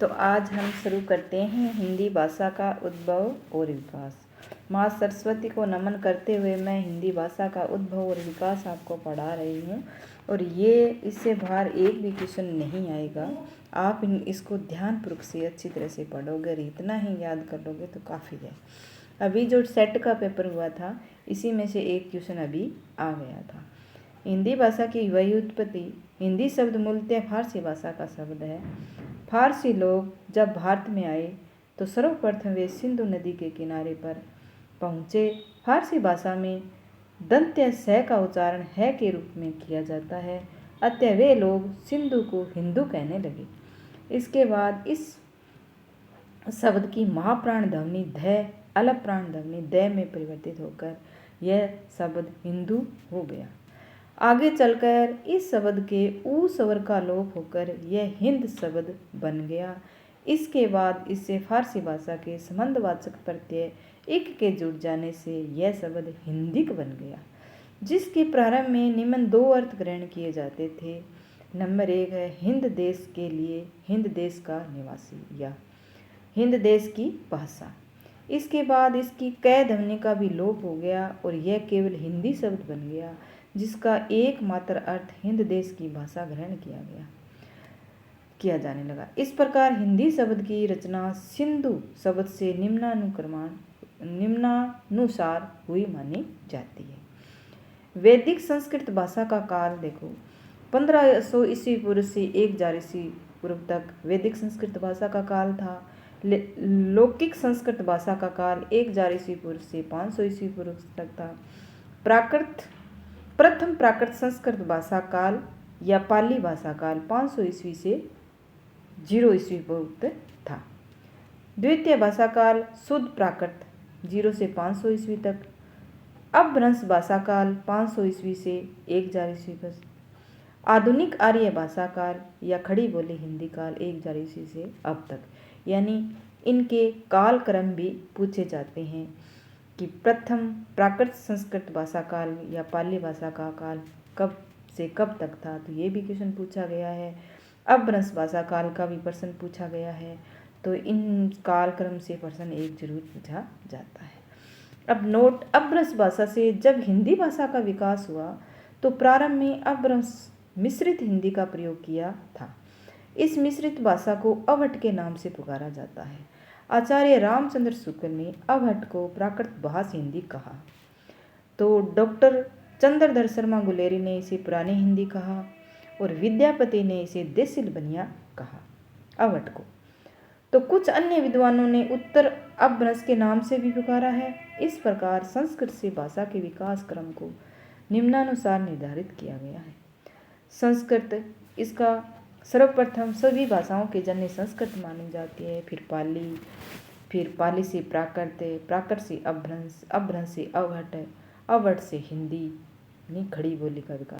तो आज हम शुरू करते हैं हिंदी भाषा का उद्भव और विकास। माँ सरस्वती को नमन करते हुए मैं हिंदी भाषा का उद्भव और विकास आपको पढ़ा रही हूँ और ये इससे बाहर एक भी क्वेश्चन नहीं आएगा। आप इसको ध्यानपूर्वक से अच्छी तरह से पढ़ोगे और इतना ही याद कर लोगे तो काफ़ी है। अभी जो सेट का पेपर हुआ था इसी में से एक क्वेश्चन अभी आ गया था। हिंदी भाषा की व्युत्पत्ति। हिंदी शब्द मूलतः फारसी भाषा का शब्द है। फारसी लोग जब भारत में आए तो सर्वप्रथम वे सिंधु नदी के किनारे पर पहुँचे। फारसी भाषा में दंत्य स का उच्चारण है के रूप में किया जाता है, अतः वे लोग सिंधु को हिंदू कहने लगे। इसके बाद इस शब्द की महाप्राण ध्वनि ध अलप प्राण ध्वनि द में परिवर्तित होकर यह शब्द हिंदू हो गया। आगे चलकर इस शब्द के ऊ स्वर का लोप होकर यह हिंद शब्द बन गया। इसके बाद इससे फारसी भाषा के संबंधवाचक प्रत्यय इक के जुड़ जाने से यह शब्द हिंदिक बन गया, जिसके प्रारंभ में निम्न दो अर्थ ग्रहण किए जाते थे। नंबर 1 है हिंद देश के लिए हिंद देश का निवासी या हिंद देश की भाषा। इसके बाद इसकी कै ध्वनि का भी लोप हो गया और यह केवल हिंदी शब्द बन गया, जिसका एकमात्र अर्थ हिंद देश की भाषा ग्रहण किया जाने लगा। इस प्रकार हिंदी शब्द की रचना सिंधु शब्द से निम्नानुसार हुई मानी जाती है। वैदिक संस्कृत भाषा का काल देखो 1500 ईस्वी पूर्व से 1000 ईस्वी पूर्व तक वैदिक संस्कृत भाषा का काल था। लौकिक संस्कृत भाषा का काल 1000 ईस्वी पूर्व से 500 ईस्वी पूर्व तक था। प्रथम प्राकृत संस्कृत भाषा काल या पाली भाषा काल 500 ईस्वी से 0 ईस्वी पूर्व था। द्वितीय भाषा काल शुद्ध प्राकृत 0 से 500 ईस्वी तक। अपभ्रंश भाषा काल 500 ईस्वी से 1000 ईस्वी तक। आधुनिक आर्य भाषा काल या खड़ी बोली हिंदी काल 1000 ईस्वी से अब तक। यानी इनके काल क्रम भी पूछे जाते हैं कि प्रथम प्राकृत संस्कृत भाषा काल या पाली भाषा का काल कब से कब तक था, तो ये भी क्वेश्चन पूछा गया है। अपभ्रंश भाषा काल का भी प्रश्न पूछा गया है, तो इन काल क्रम से प्रश्न एक जरूर पूछा जाता है। अब नोट, अपभ्रंश भाषा से जब हिंदी भाषा का विकास हुआ तो प्रारंभ में अपभ्रंश मिश्रित हिंदी का प्रयोग किया था। इस मिश्रित भाषा को अवहट के नाम से पुकारा जाता है। आचार्य रामचंद्र शुक्ल ने अवहट को प्राकृत भाषा हिंदी कहा, तो डॉक्टर चंद्रधर शर्मा गुलेरी ने इसे पुरानी हिंदी कहा और विद्यापति ने इसे देसिल बनिया कहा अवहट को। तो कुछ अन्य विद्वानों ने उत्तर अपभ्रंश के नाम से भी पुकारा है। इस प्रकार संस्कृत से भाषा के विकास क्रम को निम्नानुसार निर्धारित किया गया है। संस्कृत, इसका सर्वप्रथम सभी भाषाओं के जननी संस्कृत मानी जाती है, फिर पाली से प्राकृत, प्राकृत से अपभ्रंश, अपभ्रंश से अवहट, अवहट से हिंदी, खड़ी बोली का विकास।